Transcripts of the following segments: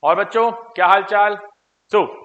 और बच्चों क्या हाल चाल।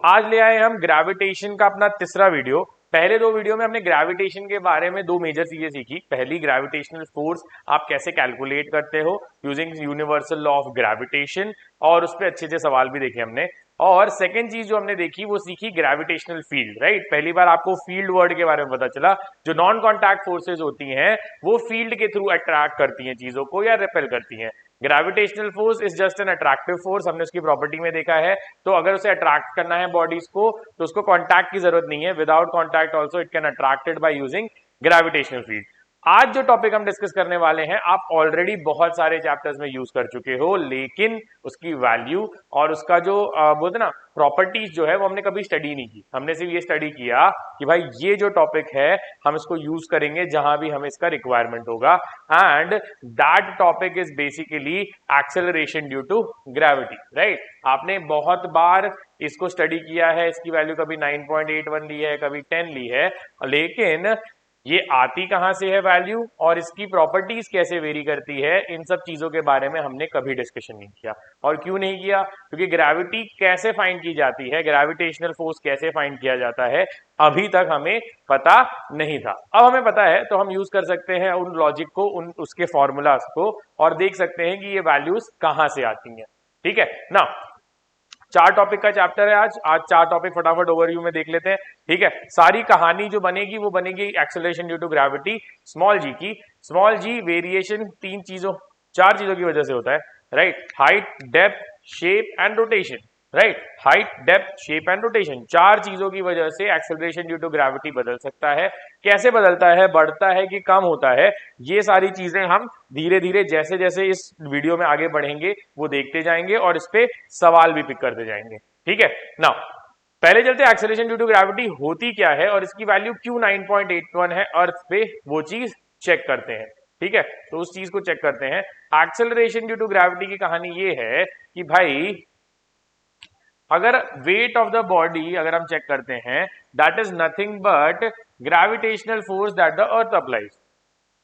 आज ले आए हम ग्रेविटेशन का अपना तीसरा वीडियो। पहले दो वीडियो में हमने ग्रेविटेशन के बारे में दो मेजर चीजें सीखी। पहली, ग्रेविटेशनल फोर्स आप कैसे कैलकुलेट करते हो using universal law of gravitation, और उस पर अच्छे अच्छे सवाल भी देखे हमने। और सेकेंड चीज जो हमने देखी वो सीखी ग्रेविटेशनल फील्ड। राइट, पहली बार आपको फील्ड वर्ड के बारे में पता चला। जो नॉन कॉन्टैक्ट फोर्सेज होती हैं वो फील्ड के थ्रू अट्रैक्ट करती हैं चीजों को या रिपेल करती हैं। Gravitational force is just an attractive force, हमने उसकी प्रॉपर्टी में देखा है। तो अगर उसे अट्रैक्ट करना है बॉडीज को तो उसको कॉन्टैक्ट की जरूरत नहीं है। Without contact also it can attracted by using gravitational field. आज जो टॉपिक हम डिस्कस करने वाले हैं आप ऑलरेडी बहुत सारे चैप्टर्स में यूज कर चुके हो, लेकिन उसकी वैल्यू और उसका जो बोलते ना प्रॉपर्टीज जो है वो हमने कभी स्टडी नहीं की। हमने सिर्फ ये स्टडी किया कि भाई ये जो टॉपिक है हम इसको यूज करेंगे जहां भी हमें इसका रिक्वायरमेंट होगा, and that topic is basically acceleration due to gravity. Right, आपने बहुत बार इसको स्टडी किया है, इसकी वैल्यू कभी 9.81 ली है, कभी 10 ली है, लेकिन ये आती कहां से है वैल्यू और इसकी प्रॉपर्टीज कैसे वेरी करती है, इन सब चीजों के बारे में हमने कभी डिस्कशन नहीं किया। और क्यों नहीं किया? क्योंकि ग्रेविटी कैसे फाइंड की जाती है, ग्रेविटेशनल फोर्स कैसे फाइंड किया जाता है, अभी तक हमें पता नहीं था। अब हमें पता है तो हम यूज कर सकते हैं उन लॉजिक को, उन उसके फॉर्मूलाज को, और देख सकते हैं कि ये वैल्यूज कहां से आती हैं। ठीक है ना, चार टॉपिक का चैप्टर है आज चार टॉपिक फटाफट ओवरव्यू में देख लेते हैं। ठीक है, सारी कहानी जो बनेगी वो बनेगी acceleration due to gravity small G की। स्मॉल जी वेरिएशन चार चीजों की वजह से होता है। Right, height, depth, shape and rotation. Right, height, depth, shape and rotation, चार चीजों की वजह से एक्सेलरेशन ड्यू टू ग्रेविटी बदल सकता है। कैसे बदलता है, बढ़ता है कि कम होता है, ये सारी चीजें हम धीरे धीरे जैसे जैसे इस वीडियो में आगे बढ़ेंगे वो देखते जाएंगे और इस पे सवाल भी पिक करते जाएंगे। ठीक है ना, पहले चलते हैं एक्सेलरेशन ड्यू टू ग्रेविटी होती क्या है और इसकी वैल्यू क्यों 9.81 है अर्थ पे, वो चीज चेक करते हैं। ठीक है, तो उस चीज को चेक करते हैं। एक्सेलरेशन ड्यू टू ग्रेविटी की कहानी ये है कि भाई अगर वेट ऑफ द बॉडी अगर हम चेक करते हैं, that is nothing but gravitational force that the earth applies,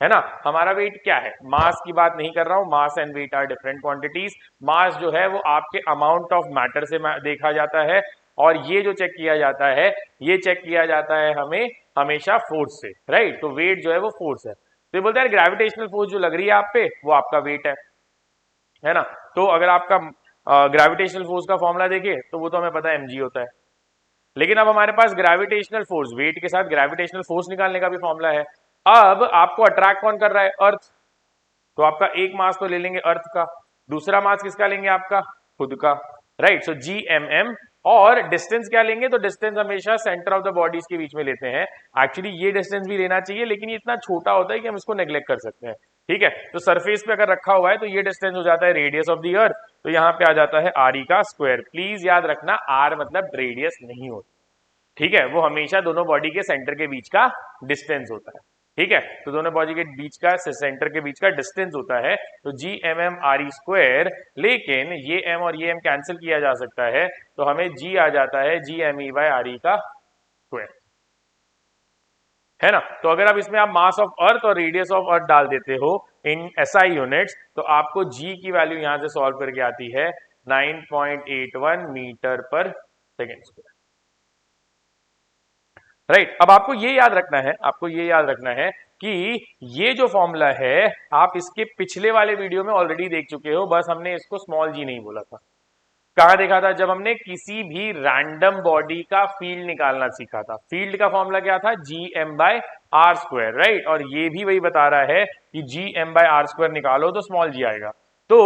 है ना। हमारा वेट क्या है, मास की बात नहीं कर रहा हूं, mass and weight are different quantities. Mass जो है वो आपके अमाउंट ऑफ मैटर से देखा जाता है, और ये जो चेक किया जाता है ये चेक किया जाता है हमें हमेशा फोर्स से। राइट, तो वेट जो है वो फोर्स है। तो ये बोलते हैं ग्रेविटेशनल फोर्स जो लग रही है आप पे वो आपका वेट है ना। तो अगर आपका ग्रेविटेशनल फोर्स का फॉर्मूला देखे तो वो तो हमें पता है mg होता है, लेकिन अब हमारे पास ग्रेविटेशनल फोर्स, वेट के साथ ग्रेविटेशनल फोर्स निकालने का भी फॉर्मूला है। अब आपको अट्रैक्ट कौन कर रहा है, अर्थ। तो आपका एक मास तो ले लेंगे अर्थ का, दूसरा मास किसका लेंगे, आपका खुद का। राइट, सो GMM, और डिस्टेंस क्या लेंगे, तो डिस्टेंस हमेशा सेंटर ऑफ द बॉडीज के बीच में लेते हैं। एक्चुअली ये डिस्टेंस भी लेना चाहिए, लेकिन ये इतना छोटा होता है कि हम इसको नेग्लेक्ट कर सकते हैं। ठीक है, तो सरफेस पे अगर रखा हुआ है तो ये डिस्टेंस हो जाता है रेडियस ऑफ द अर्थ, तो यहाँ पे आ जाता है RE का स्क्वायर। प्लीज याद रखना R मतलब रेडियस नहीं होता। ठीक है, वो हमेशा दोनों बॉडी के सेंटर के बीच का डिस्टेंस होता है। ठीक है, तो दोनों बॉडी के बीच का, सेंटर के बीच का डिस्टेंस होता है, तो GMM RE स्क्वायर। लेकिन ये m और ये m कैंसिल किया जा सकता है, तो हमें G आ जाता है GME बाय RE का स्क्वायर, है ना। तो अगर आप इसमें आप मास ऑफ अर्थ और रेडियस ऑफ अर्थ डाल देते हो इन SI यूनिट्स, तो आपको G की वैल्यू यहां से सॉल्व करके आती है 9.81 मीटर पर सेकेंड स्क्वायर। राइट, अब आपको ये याद रखना है, आपको ये याद रखना है कि ये जो फॉर्मूला है आप इसके पिछले वाले वीडियो में ऑलरेडी देख चुके हो, बस हमने इसको स्मॉल जी नहीं बोला था। कहां देखा था, जब हमने किसी भी रैंडम बॉडी का फील्ड निकालना सीखा था। फील्ड का फॉर्मूला क्या था, GM by R square. Right, और ये भी वही बता रहा है कि GM बाय आर स्क्वायर निकालो तो स्मॉल जी आएगा। तो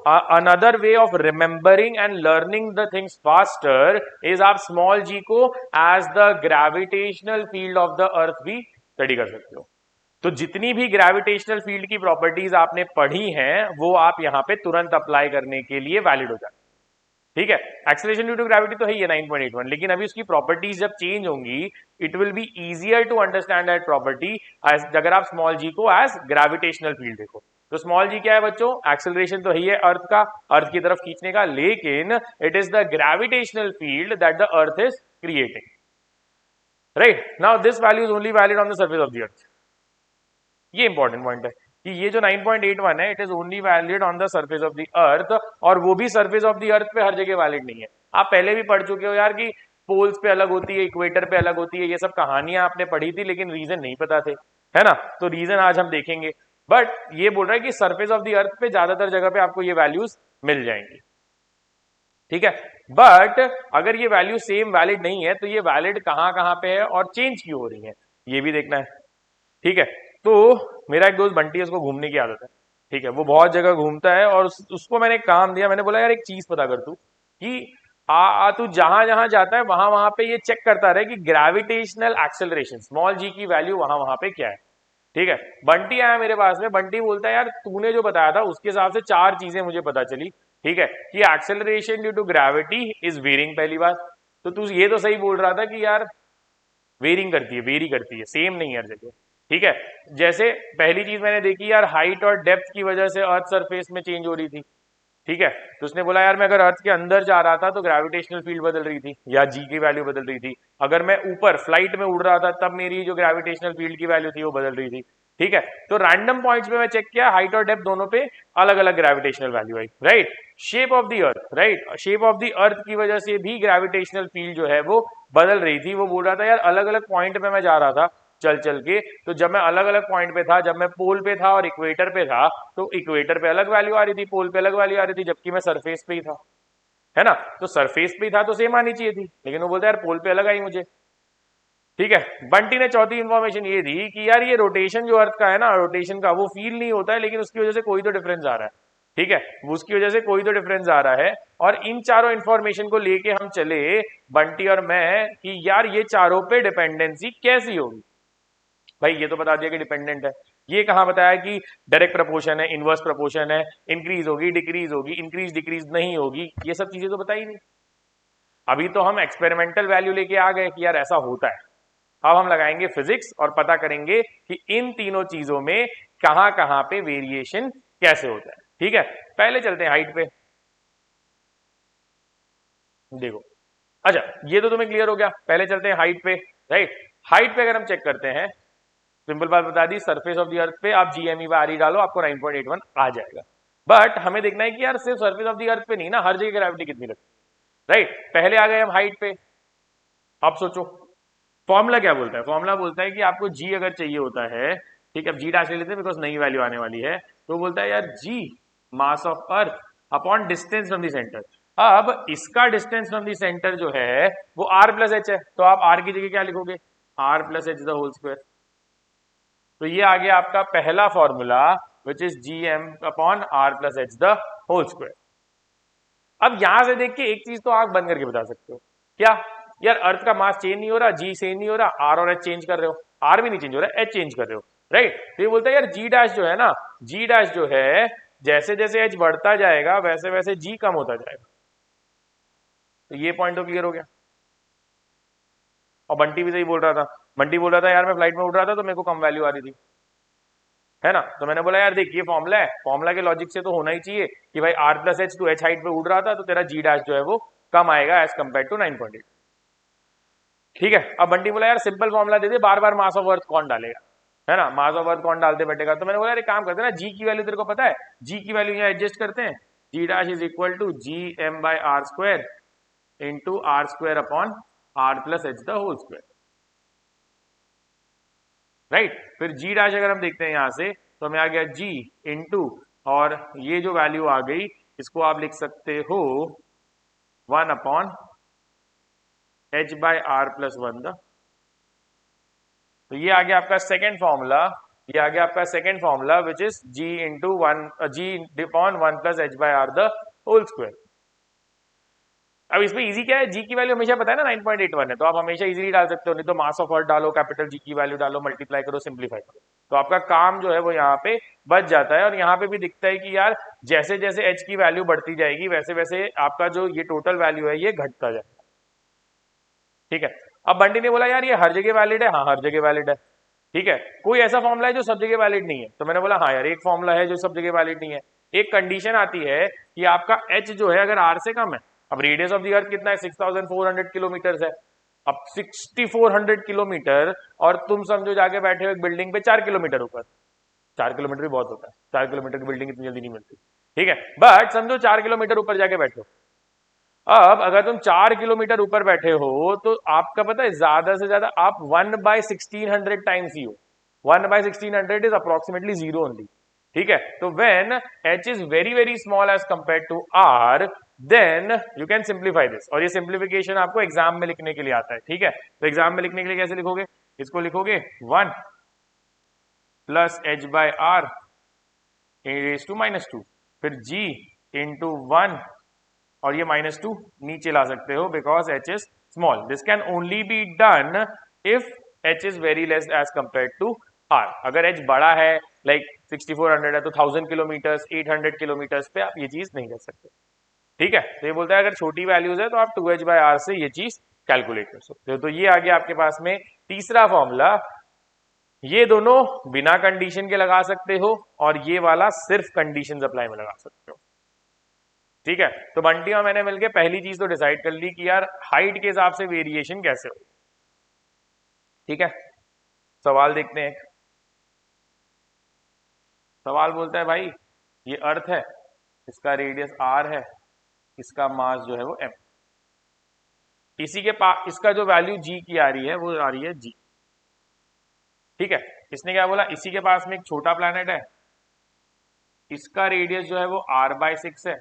another way of remembering and learning the things faster is आप स्मॉल जी को as the gravitational field of the earth भी स्टडी कर सकते हो। तो जितनी भी ग्रेविटेशनल फील्ड की प्रॉपर्टीज आपने पढ़ी हैं वो आप यहां पे तुरंत अप्लाई करने के लिए वैलिड हो जाए। ठीक है, एक्सेलरेशन ड्यू टू ग्रेविटी तो है ये 9.81, लेकिन अभी उसकी प्रॉपर्टीज जब चेंज होंगी it will be easier to understand that property अगर आप स्मॉल जी को एज ग्रेविटेशनल फील्ड देखो। तो स्मॉल जी क्या है बच्चों, एक्सेलरेशन तो है अर्थ का, अर्थ की तरफ खींचने का, लेकिन it is the gravitational field that the earth is creating. Right, now this value is only valid on the surface of the अर्थ। ये इंपॉर्टेंट पॉइंट है। कि ये जो 9.81 है it is only valid on the surface of the अर्थ, और वो भी surface of the अर्थ पे हर जगह वैलिड नहीं है। आप पहले भी पढ़ चुके हो यार कि पोल्स पे अलग होती है, इक्वेटर पे अलग होती है, ये सब कहानियां आपने पढ़ी थी लेकिन रीजन नहीं पता थे, है ना। तो रीजन आज हम देखेंगे, बट ये बोल रहा है कि सरफेस ऑफ द अर्थ पे ज्यादातर जगह पे आपको ये वैल्यूज मिल जाएंगी, ठीक है। बट अगर ये वैल्यू सेम वैलिड नहीं है तो ये वैलिड कहां पे है और चेंज क्यों हो रही है ये भी देखना है, ठीक है। तो मेरा एक दोस्त बंटी है, उसको घूमने की आदत है, ठीक है, वो बहुत जगह घूमता है और उसको मैंने एक काम दिया, मैंने बोला यार एक चीज पता कर तू कि तू जहां जहां जाता है वहां वहां पे ये चेक करता रहे कि ग्रेविटेशनल एक्सेलरेशन स्मॉल जी की वैल्यू वहां वहां पे क्या है, ठीक है। बंटी आया मेरे पास में, बंटी बोलता है यार तूने जो बताया था उसके हिसाब से 4 चीजें मुझे पता चली, ठीक है, कि acceleration due to gravity is varying, पहली बात तो तू ये तो सही बोल रहा था कि यार वेरिंग करती है, वेरी करती है, सेम नहीं हर जगह, ठीक है। जैसे पहली चीज मैंने देखी यार, हाइट और डेप्थ की वजह से अर्थ सरफेस में चेंज हो रही थी, ठीक है। तो उसने बोला यार मैं अगर अर्थ के अंदर जा रहा था तो ग्रेविटेशनल फील्ड बदल रही थी या जी की वैल्यू बदल रही थी, अगर मैं ऊपर फ्लाइट में उड़ रहा था तब मेरी जो ग्रेविटेशनल फील्ड की वैल्यू थी वो बदल रही थी, ठीक है। तो रैंडम पॉइंट्स पे मैं चेक किया, हाइट और डेप्थ दोनों पे अलग अलग gravitational value I, right. Shape of the earth, right, shape of the अर्थ की वजह से भी ग्रेविटेशनल फील्ड जो है वो बदल रही थी। वो बोल रहा था यार अलग अलग पॉइंट पे मैं जा रहा था चल चल के, तो जब मैं अलग अलग पॉइंट पे था, जब मैं पोल पे था और इक्वेटर पे था तो इक्वेटर पे अलग वैल्यू आ रही थी, पोल पे अलग वैल्यू आ रही थी, जबकि मैं सरफेस पे ही था, है ना। तो सरफेस पे ही था तो सेम आनी चाहिए थी, लेकिन वो बोलता है यार पोल पे अलग आई मुझे, ठीक है। बंटी ने चौथी इंफॉर्मेशन ये दी कि यार ये रोटेशन जो अर्थ का है ना, रोटेशन का वो फील नहीं होता है लेकिन उसकी वजह से कोई तो डिफरेंस आ रहा है, ठीक है, उसकी वजह से कोई तो डिफरेंस आ रहा है। और इन चारों इंफॉर्मेशन को लेके हम चले बंटी और मैं कि यार ये चारों पे डिपेंडेंसी कैसी होगी। भाई ये तो बता दिया कि डिपेंडेंट है, ये कहां बताया कि डायरेक्ट प्रपोर्शन है, इनवर्स प्रपोर्शन है, इंक्रीज होगी डिक्रीज होगी, इंक्रीज डिक्रीज नहीं होगी, ये सब चीजें तो बताई नहीं। अभी तो हम एक्सपेरिमेंटल वैल्यू लेके आ गए कि यार ऐसा होता है। अब हम लगाएंगे फिजिक्स और पता करेंगे कि इन तीनों चीजों में कहां पे वेरिएशन कैसे होता है, ठीक है। पहले चलते हैं हाइट पे, देखो, अच्छा ये तो तुम्हें क्लियर हो गया, पहले चलते हैं हाइट पे, राइट। हाइट पे अगर हम चेक करते हैं, सिंपल बात बता दी, सरफेस ऑफ द अर्थ पे आप जीएमई बार ही डालो आपको 9.81 आ जाएगा। बट हमें देखना है कि यार सिर्फ सरफेस ऑफ द अर्थ पे नहीं ना, हर जगह ग्रेविटी कितनी लगती है, राइट। पहले आ गए हम हाइट पे, अब सोचो फॉर्मूला क्या बोलता है, फॉर्मूला बोलता है कि आपको जी अगर चाहिए होता है, ठीक है, अब जी डैश ले लेते हैं बिकॉज नई वैल्यू आने वाली है, तो बोलता है यार G mass of Earth upon distance from the centre. अब इसका डिस्टेंस फ्रॉम द सेंटर जो है वो आर प्लस एच है, तो आप आर की जगह क्या लिखोगे, R plus H the whole square. तो ये आ गया आपका पहला formula which is G M upon R plus H the whole square. अब यहां से देख के एक चीज तो आंख बंद करके बता सकते हो, क्या यार अर्थ का मास चेंज नहीं हो रहा, जी चेंज नहीं हो रहा, आर और एच चेंज कर रहे हो, आर भी नहीं चेंज हो रहा है, एच चेंज कर रहे हो, राइट। तो ये बोलता है यार जी डैश जो है ना, जी डैश जो है जैसे जैसे एच बढ़ता जाएगा वैसे वैसे जी कम होता जाएगा। तो ये पॉइंट तो क्लियर हो गया। और बंटी भी सही बोल रहा था, बंटी बोल रहा था यार मैं फ्लाइट में उड़ रहा था तो मेरे को कम वैल्यू आ रही थी, है ना। तो मैंने बोला यार देख ये फॉर्मूला है, फॉर्मूला के लॉजिक से तो होना ही चाहिए कि भाई R plus H to H height पे उड़ रहा था तो तेरा जी डैश जो है वो कम आएगा एज कंपेयर टू 9.8, ठीक है। अब बंटी बोला यार simple formula they they, bar bar mass of अर्थ कौन डालेगा, है ना, मास ऑफ अर्थ कौन डालते बैठेगा। तो मैंने बोला यार एक काम करते हैं ना, जी की वैल्यू तेरे को पता है, जी की वैल्यू यहाँ एडजस्ट करते हैं, G dash is equal to G M by R square into R square upon R plus H the whole square, right. फिर जी डैश अगर हम देखते हैं यहां से तो हमें आ गया जी इंटू, और ये जो वैल्यू आ गई इसको आप लिख सकते हो 1 upon H by R plus 1 the. तो ये आ गया आपका सेकेंड फॉर्मूला, ये आ गया आपका second formula which is G into 1 G upon 1 plus H by R the whole square. अब इसमें इजी क्या है, जी की वैल्यू हमेशा पता है ना 9.81 है, तो आप हमेशा इजीली डाल सकते हो, नहीं तो मास ऑफ अर्थ डालो, कैपिटल जी की वैल्यू डालो, मल्टीप्लाई करो, सिंप्लीफाई करो, तो आपका काम जो है वो यहाँ पे बच जाता है। और यहाँ पे भी दिखता है कि यार जैसे जैसे एच की वैल्यू बढ़ती जाएगी वैसे वैसे आपका जो ये टोटल वैल्यू है ये घटता जाएगा, ठीक है। अब बंटी ने बोला यार ये हर जगह वैलिड है, हाँ हर जगह वैलिड है, ठीक है। कोई ऐसा फॉर्मूला है जो सब जगह वैलिड नहीं है, तो मैंने बोला हाँ यार एक फॉर्मूला है जो सब जगह वैलिड नहीं है। एक कंडीशन आती है कि आपका एच जो है अगर आर से कम है, अब रेडियस ऑफ द अर्थ कितना है 6400 किलोमीटर है, अब 6400 किलोमीटर और तुम समझो जाके बैठे हो एक बिल्डिंग पे 4 किलोमीटर ऊपर, 4 किलोमीटर भी बहुत होता है, 4 किलोमीटर की बिल्डिंग इतनी जल्दी नहीं मिलती, ठीक है। बट समझो 4 किलोमीटर ऊपर जाके बैठो। अब अगर तुम 4 किलोमीटर ऊपर बैठे हो तो आपका पता है ज्यादा से ज्यादा आप 1/1600 टाइम्स ही हो। 1/1600 इज अप्रोक्सीमेटली जीरो ओनली, ठीक है। तो when h is very very small as compare to r, then you can simplify this. और ये सिंप्लीफिकेशन आपको एग्जाम में लिखने के लिए आता है, ठीक है। तो एग्जाम में लिखने के लिए कैसे लिखोगे, इसको लिखोगे 1 plus h by r raise to -2, फिर g इंटू 1 और ये -2 नीचे ला सकते हो because h is small. This can only be done if h is very less as compare to r। अगर h बड़ा है लाइक 6400 है तो 1000 किलोमीटर 800 किलोमीटर पे आप ये चीज नहीं कर सकते, ठीक है। तो ये बोलता है अगर छोटी वैल्यूज है तो आप 2h/r से ये चीज कैलकुलेट कर सकते हो। तो ये आ गया आपके पास में तीसरा फॉर्मूला। ये दोनों बिना कंडीशन के लगा सकते हो और ये वाला सिर्फ कंडीशन अप्लाई में लगा सकते हो, ठीक है। तो बंटी और मैंने मिलकर पहली चीज तो डिसाइड कर ली कि यार हाइट के हिसाब से वेरिएशन कैसे हो, ठीक है। सवाल देखते हैं। सवाल बोलता है भाई ये अर्थ है, इसका रेडियस r है, इसका मास जो है वो m, इसी के पास इसका जो वैल्यू g की आ रही है वो आ रही है g, ठीक है। इसने क्या बोला, इसी के पास में एक छोटा प्लैनेट है, इसका रेडियस जो है वो r/6 है,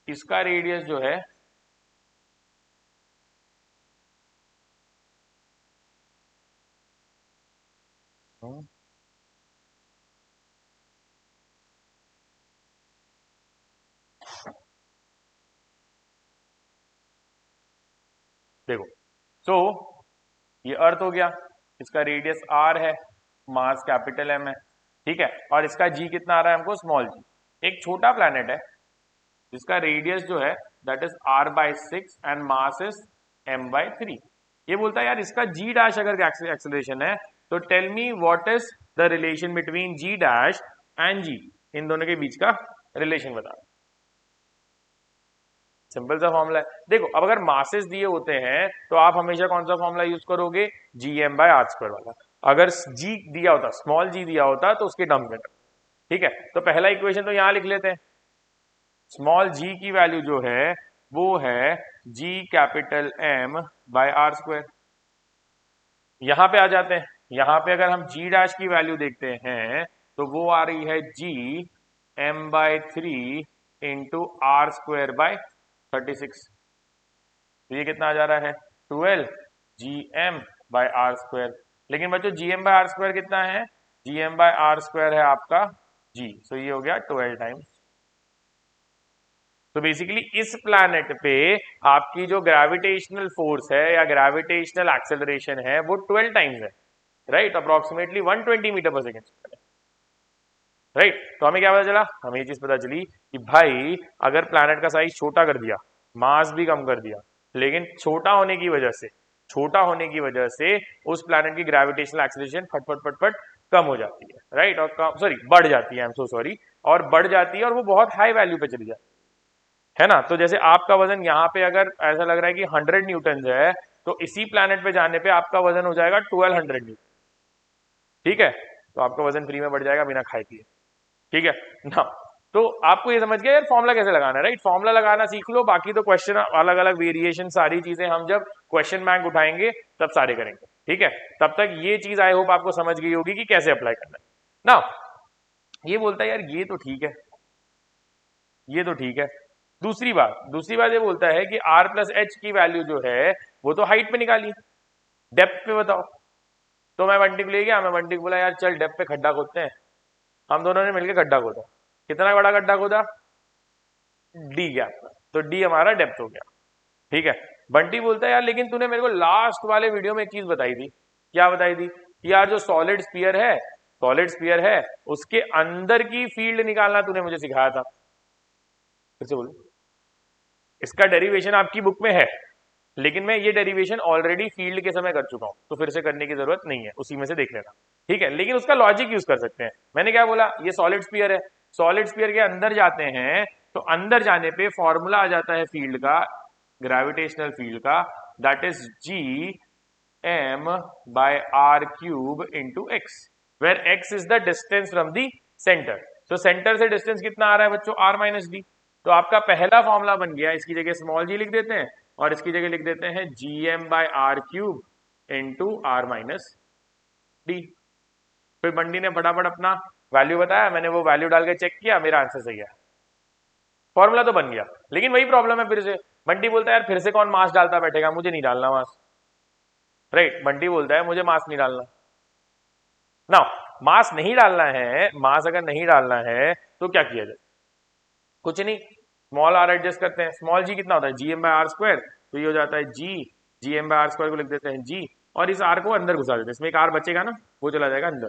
इसका रेडियस जो है देखो, सो ये अर्थ हो गया, इसका रेडियस r है, मास कैपिटल M है, ठीक है। और इसका g कितना आ रहा है हमको, स्मॉल g। एक छोटा प्लैनेट है जिसका रेडियस जो है that is r/6 and mass is m/3। ये बोलता है यार इसका g डैश अगर एक्सेलरेशन है तो tell me what is the relation between g dash and g, इन दोनों के बीच का रिलेशन बता। सिंपल सा फॉर्मूला है। देखो अब अगर मासेस दिए होते हैं तो आप हमेशा कौन सा फॉर्मूला यूज करोगे, gm/r² वाला। अगर g दिया होता, स्मॉल g दिया होता तो उसके टर्म्स में, ठीक है। तो पहला इक्वेशन तो यहां लिख लेते हैं, स्मॉल g की वैल्यू जो है वो है g कैपिटल M/r²। यहां पे आ जाते हैं, यहां पे अगर हम g डैश की वैल्यू देखते हैं तो वो आ रही है g m/3 इंटू r²/36। तो ये कितना आ जा रहा है 12 gm/r²। लेकिन बच्चों gm/r² कितना है, gm/r² है आपका g, सो ये हो गया 12 टाइम्स। तो बेसिकली इस प्लैनेट पे आपकी जो ग्रेविटेशनल फोर्स है या ग्रेविटेशनल एक्सेलरेशन है वो 12 टाइम्स है, राइट, अप्रोक्सीमेटली 120 मीटर पर सेकेंड, राइट। तो हमें क्या पता चला, हमें ये चीज पता चली कि भाई अगर प्लैनेट का साइज छोटा कर दिया, मास भी कम कर दिया, लेकिन छोटा होने की वजह से उस प्लैनेट की ग्रेविटेशनल एक्सेलरेशन फटफट फटफट कम हो जाती है, राइट, और बढ़ जाती है, आई एम सो सॉरी, और बढ़ जाती है और वो बहुत हाई वैल्यू पे चली जाती है ना। तो जैसे आपका वजन यहाँ पे अगर ऐसा लग रहा है कि 100 न्यूटन है तो इसी प्लैनेट पे जाने पे आपका वजन हो जाएगा 1200 न्यूटन, ठीक है। तो आपका वजन फ्री में बढ़ जाएगा बिना खाए पिए, ठीक है ना। तो आपको ये समझ गया यार फॉर्मूला कैसे लगाना है, राइट। फॉर्मूला लगाना सीख लो, बाकी तो क्वेश्चन अलग अलग वेरिएशन सारी चीजें हम जब क्वेश्चन बैंक उठाएंगे तब सारे करेंगे, ठीक है। तब तक ये चीज आई होप आपको समझ गई होगी कि कैसे अप्लाई करना है ना। ये बोलता है यार ये तो ठीक है, ये तो ठीक है। दूसरी बात ये बोलता है कि r+h की वैल्यू जो है वो तो हाइट पे निकाली, डेप्थ पे बताओ। तो मैं बंटी को ले गया, मैं बंटी को बोला यार चल डेप्थ पे खड्डा खोदते हैं। हम दोनों ने मिलकर गड्ढा खोदा। कितना बड़ा गड्ढा खोदा, डी गैप का, तो डी हमारा डेप्थ हो गया, ठीक है। बंटी बोलता है यार लेकिन तूने मेरे को लास्ट वाले वीडियो में एक चीज बताई थी, क्या बताई थी कि यार जो सॉलिड स्फीयर है उसके अंदर की फील्ड निकालना तूने मुझे सिखाया था। फिर से बोलो, इसका डेरिवेशन आपकी बुक में है लेकिन मैं ये डेरिवेशन ऑलरेडी फील्ड के समय कर चुका हूं, तो फिर से करने की जरूरत नहीं है, उसी में से देख लेना, ठीक है। लेकिन उसका लॉजिक यूज कर सकते हैं। मैंने क्या बोला, ये सॉलिड स्फीयर है, सॉलिड स्फीयर के अंदर जाते हैं तो अंदर जाने पे फॉर्मूला आ जाता है फील्ड का, ग्रेविटेशनल फील्ड का, that is G m by r cube into x, where x is the distance from the center. तो सेंटर से डिस्टेंस कितना आ रहा है बच्चों, r माइनस डी. तो आपका पहला फॉर्मूला बन गया, इसकी जगह स्मॉल जी लिख देते हैं और इसकी जगह लिख देते हैं gm by r cube into r minus D. फिर बंडी ने फटाफट अपना वैल्यू बताया, मैंने वो वैल्यू डाल के चेक किया, मेरा आंसर सही है, फॉर्मूला तो बन गया. लेकिन वही प्रॉब्लम है, फिर से बंटी बोलता है यार फिर से कौन मास डालता बैठेगा, मुझे नहीं डालना मास. राइट, बंटी बोलता है मुझे मास नहीं डालना. ना मास नहीं डालना है, मास अगर नहीं डालना है तो क्या किया जाए, कुछ नहीं, स्मॉल आर एडजस्ट करते हैं. स्मॉल जी कितना होता है, G M by R square, तो ये हो जाता है G M by R square को लिख देते हैं जी, और इस आर को अंदर घुसा देते हैं, इसमें एक आर बचेगा ना, वो चला जाएगा अंदर.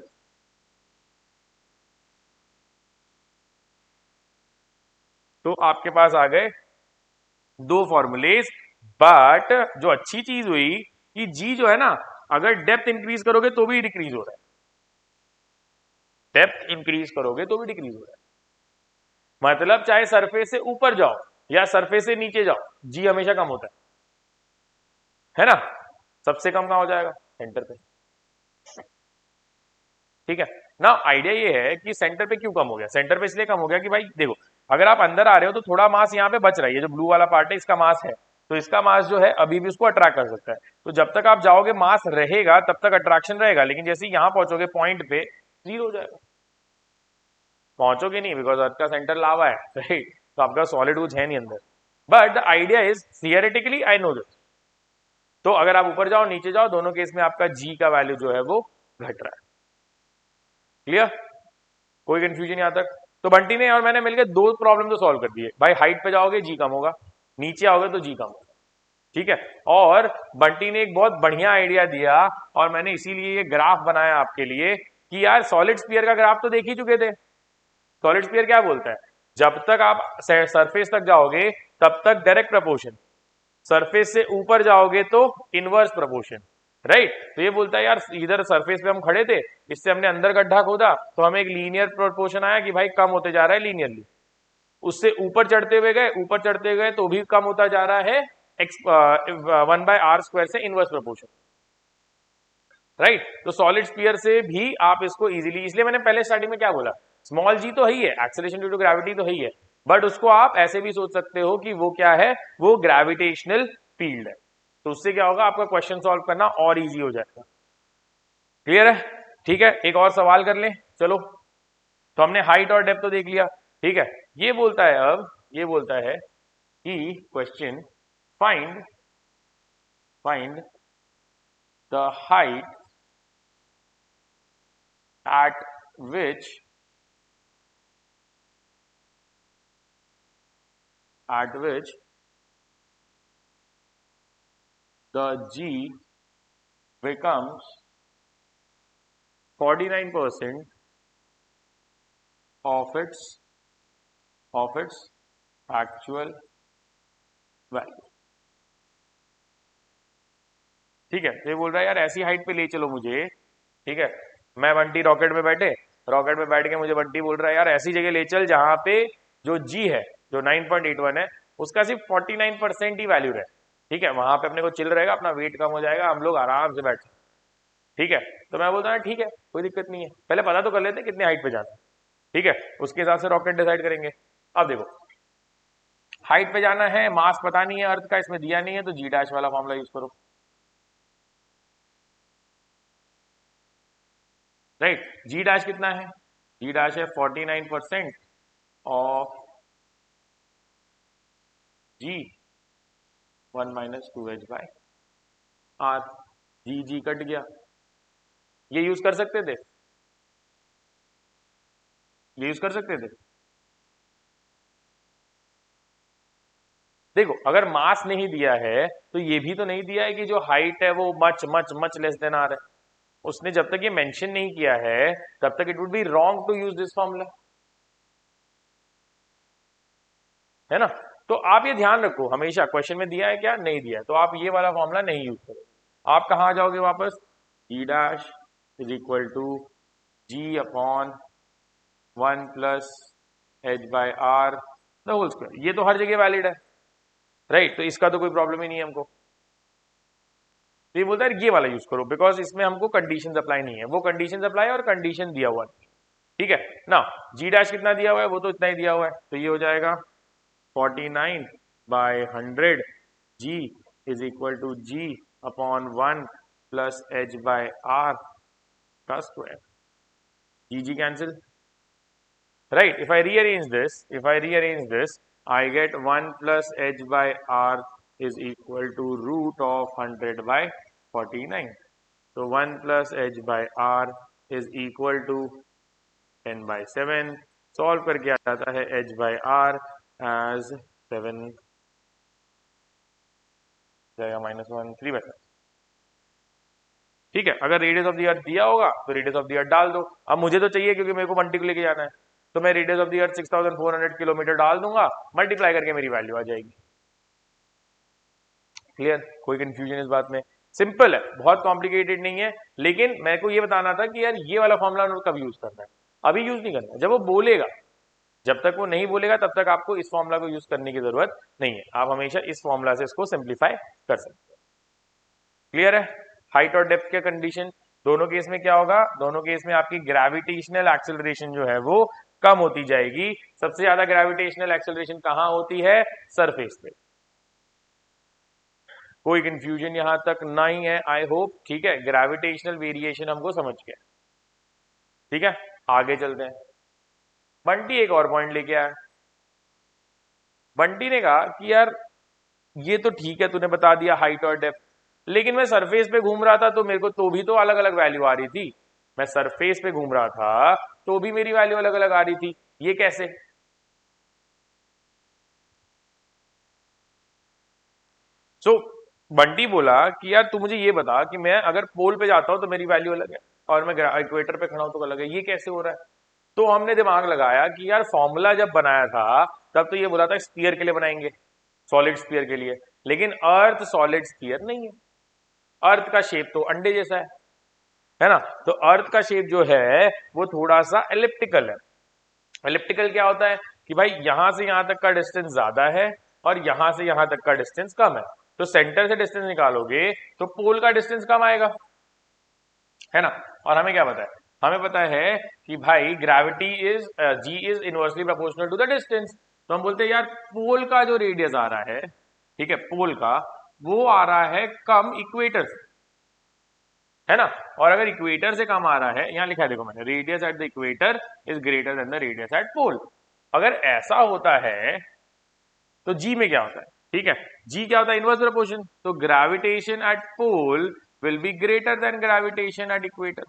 तो आपके पास आ गए दो फॉर्मूलेज. बट जो अच्छी चीज हुई कि जी जो है ना, अगर डेप्थ इंक्रीज करोगे तो भी डिक्रीज हो रहा है, डेप्थ इंक्रीज करोगे तो भी डिक्रीज हो रहा है. मतलब चाहे सरफेस से ऊपर जाओ या सरफेस से नीचे जाओ, जी हमेशा कम होता है ना. सबसे कम कहां हो जाएगा, सेंटर पे. ठीक है ना. आइडिया ये है कि सेंटर पे क्यों कम हो गया, सेंटर पे इसलिए कम हो गया कि भाई देखो, अगर आप अंदर आ रहे हो तो थोड़ा मास यहाँ पे बच रहा है, ये जो ब्लू वाला पार्ट है इसका मास है, तो इसका मास जो है अभी भी उसको अट्रैक्ट कर सकता है. तो जब तक आप जाओगे मास रहेगा, तब तक अट्रैक्शन रहेगा, लेकिन जैसे ही यहाँ पहुंचोगे पॉइंट पे जीरो हो जाएगा. पहुंचोगे नहीं, बिकॉज अर्थ का सेंटर लावा है, राइट. तो आपका सॉलिड कुछ है नहीं अंदर. But the idea is theoretically I know this. तो अगर आप ऊपर जाओ नीचे जाओ, दोनों केस में आपका जी का वैल्यू जो है वो घट रहा है. क्लियर, कोई कंफ्यूजन यहां तक. तो बंटी ने और मैंने मिलकर दो प्रॉब्लम तो सॉल्व कर दिए. भाई हाइट पे जाओगे जी कम होगा, नीचे आओगे तो जी कम होगा. ठीक है. और बंटी ने एक बहुत बढ़िया आइडिया दिया, और मैंने इसीलिए ये ग्राफ बनाया आपके लिए कि यार सॉलिड स्फीयर का ग्राफ तो देख ही चुके थे. सॉलिड स्फीयर क्या बोलता है, जब तक आप सरफेस तक जाओगे तब तक डायरेक्ट प्रपोर्शन, सरफेस से ऊपर जाओगे तो इनवर्स प्रपोर्शन. राइट. तो ये बोलता है यार इधर सरफेस पे हम खड़े थे, इससे हमने अंदर गड्ढा खोदा तो हमें एक लीनियर प्रोपोर्शन आया कि भाई कम होते जा रहा है लीनियरली. उससे ऊपर चढ़ते हुए गए, ऊपर चढ़ते गए तो भी कम होता जा रहा है, वन बाय आर स्क्वायर से इनवर्स प्रोपोर्शन. राइट. तो सॉलिड स्फीयर से भी आप इसको इजीली, इसलिए मैंने पहले स्टार्टिंग में क्या बोला, स्मॉल जी तो ही है, एक्सेलरेशन ड्यू टू ग्रेविटी तो ही है, बट उसको आप ऐसे भी सोच सकते हो कि वो क्या है, वो ग्रेविटेशनल फील्ड है. तो उससे क्या होगा, आपका क्वेश्चन सॉल्व करना और इजी हो जाएगा. क्लियर है. ठीक है, एक और सवाल कर लें. चलो, तो हमने हाइट और डेप्थ तो देख लिया. ठीक है. ये बोलता है, अब ये बोलता है कि question find the height at which the G becomes 49% of its actual value. ठीक है. तो ये बोल रहा है यार ऐसी हाइट पे ले चलो मुझे. ठीक है. मैं बंटी रॉकेट में बैठ के मुझे बंटी बोल रहा है यार ऐसी जगह ले चल जहां पे जो जी है, जो 9.81 है, उसका सिर्फ 49% ही वैल्यू है. ठीक है. वहां पे अपने को चिल रहेगा, अपना वेट कम हो जाएगा, हम लोग आराम से बैठ. ठीक है. तो मैं बोलता हूँ ठीक है, कोई दिक्कत नहीं है, पहले पता तो कर लेते हैं कितनी हाइट पे जाना है. ठीक है. उसके हिसाब से रॉकेट डिसाइड करेंगे. अब देखो, हाइट पे जाना है, मास पता नहीं है अर्थ का, इसमें दिया नहीं है, तो जी डैश वाला फॉर्मूला यूज करो. राइट. जी डैश कितना है, जी डैश है 49% of G 1 minus 2h by R. G cut गया, ये यूज कर सकते थे, ये यूज कर सकते थे. देखो, अगर मास नहीं दिया है तो ये भी तो नहीं दिया है कि जो हाइट है वो much much much less than R है. उसने जब तक ये मेंशन नहीं किया है तब तक it would be wrong to use this formula, है ना. तो आप ये ध्यान रखो, हमेशा क्वेश्चन में दिया है क्या, नहीं दिया है, तो आप ये वाला फॉर्मूला नहीं यूज करो. आप कहां जाओगे वापस, E dash is equal to G upon 1 plus H by R the whole square. ये तो हर जगह वैलिड है. राइट. तो इसका तो कोई प्रॉब्लम ही नहीं है हमको. तो ये बोलता है ये वाला यूज करो, बिकॉज इसमें हमको कंडीशन अप्लाई नहीं है, वो कंडीशन अप्लाई और कंडीशन दिया हुआ है। ठीक है ना, जी डैश कितना दिया हुआ है, वो तो इतना ही दिया हुआ है, तो ये हो जाएगा 49/100 G is equal to G upon 1 plus H by R का square. G G cancel, right? If I rearrange this, I get 1 plus h by r is equal to root of 100 by 49. So 1 plus h by r is equal to 10 by 7. Solve करके आ जाता है h by r as 7 जाएगा -1 3/7। ठीक है, अगर radius of the अर्थ दिया होगा तो रेडियस ऑफ द अर्थ डाल दो। अब मुझे तो चाहिए क्योंकि मेरे को बंटी को लेके जाना है, तो मैं radius of the earth 6400 kilometre डाल दूंगा, मल्टीप्लाई करके मेरी वैल्यू आ जाएगी। क्लियर? कोई कंफ्यूजन इस बात में? सिंपल है, बहुत कॉम्प्लिकेटेड नहीं है, लेकिन मेरे को ये बताना था कि यार ये वाला फॉर्मूला कब यूज करना है। अभी यूज नहीं करना, जब वो बोलेगा। जब तक वो नहीं बोलेगा तब तक आपको इस फॉर्मूला को यूज करने की जरूरत नहीं है, आप हमेशा इस फॉर्मूला से इसको सिंप्लीफाई कर सकते हैं। क्लियर है? हाइट और डेप्थ के कंडीशन दोनों केस में क्या होगा, दोनों केस में आपकी ग्रेविटेशनल एक्सेलरेशन जो है वो कम होती जाएगी। सबसे ज्यादा ग्रेविटेशनल एक्सेलरेशन कहां होती है? सरफेस पे। कोई कंफ्यूजन यहां तक नहीं है, आई होप। ठीक है, ग्रेविटेशनल वेरिएशन हमको समझ गया। ठीक है, आगे चलते हैं। बंटी एक और पॉइंट लेके आया। बंटी ने कहा कि यार ये तो ठीक है, तूने बता दिया हाइट और डेप्थ, लेकिन मैं सरफेस पे घूम रहा था तो मेरे को तो भी तो अलग अलग वैल्यू आ रही थी। मैं सरफेस पे घूम रहा था तो भी मेरी वैल्यू अलग अलग आ रही थी, ये कैसे? सो बंटी बोला कि यार तू मुझे ये बता कि मैं अगर पोल पे जाता हूं तो मेरी वैल्यू अलग है और मैं इक्वेटर पे खड़ा हूं तो अलग है, ये कैसे हो रहा है? तो हमने दिमाग लगाया कि यार फॉर्मूला जब बनाया था तब तो ये बोला था स्फीयर के लिए बनाएंगे, सॉलिड स्फीयर के लिए, लेकिन अर्थ सॉलिड स्फीयर नहीं है। अर्थ का शेप तो अंडे जैसा है ना? तो अर्थ का शेप जो है वो थोड़ा सा एलिप्टिकल है। एलिप्टिकल क्या होता है कि भाई यहां से यहां तक का डिस्टेंस ज्यादा है और यहां से यहां तक का डिस्टेंस कम है, तो सेंटर से डिस्टेंस निकालोगे तो पोल का डिस्टेंस कम आएगा, है ना? और हमें क्या पता है? हमें पता है कि भाई gravity is G is inversely proportional to the distance, तो हम बोलते हैं यार पोल का जो रेडियस आ रहा है, ठीक है, पोल का वो आ रहा है कम इक्वेटर से, है ना? और अगर इक्वेटर से कम आ रहा है, यहां लिखा है देखो मैंने, radius at the equator is greater than the radius at pole. अगर ऐसा होता है तो जी में क्या होता है? ठीक है, जी क्या होता है? Inverse proportion. तो gravitation at pole will be greater than gravitation at equator.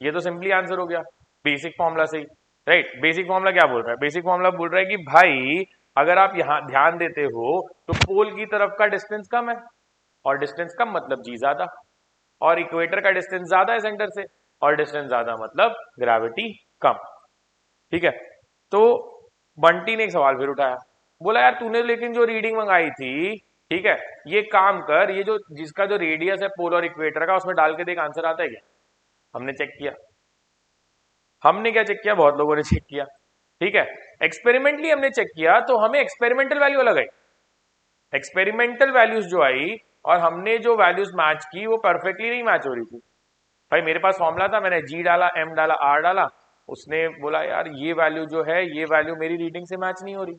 ये तो सिंपली आंसर हो गया बेसिक फॉर्मूला से ही, राइट? बेसिक फॉर्मूला क्या बोल रहा है? बेसिक फॉर्मूला बोल रहा है कि भाई अगर आप यहां ध्यान देते हो तो पोल की तरफ का डिस्टेंस कम है, और डिस्टेंस कम मतलब जी ज्यादा, और इक्वेटर का डिस्टेंस ज्यादा है सेंटर से, और डिस्टेंस ज्यादा मतलब ग्रेविटी कम। ठीक है, तो बंटी ने एक सवाल फिर उठाया, बोला यार तूने लेकिन जो रीडिंग मंगाई थी, ठीक है, ये काम कर, ये जो जिसका जो रेडियस है पोल और इक्वेटर का, उसमें डाल के देख आंसर आता है क्या? हमने चेक किया। हमने क्या चेक किया? बहुत लोगों ने चेक किया। ठीक है, एक्सपेरिमेंटली हमने चेक किया तो हमें एक्सपेरिमेंटल वैल्यू अलग आई। एक्सपेरिमेंटल वैल्यूज जो आई और हमने जो वैल्यूज मैच की वो परफेक्टली नहीं मैच हो रही थी। भाई मेरे पास फॉर्मूला था, मैंने जी डाला, एम डाला, आर डाला, उसने बोला यार ये वैल्यू जो है ये वैल्यू मेरी रीडिंग से मैच नहीं हो रही।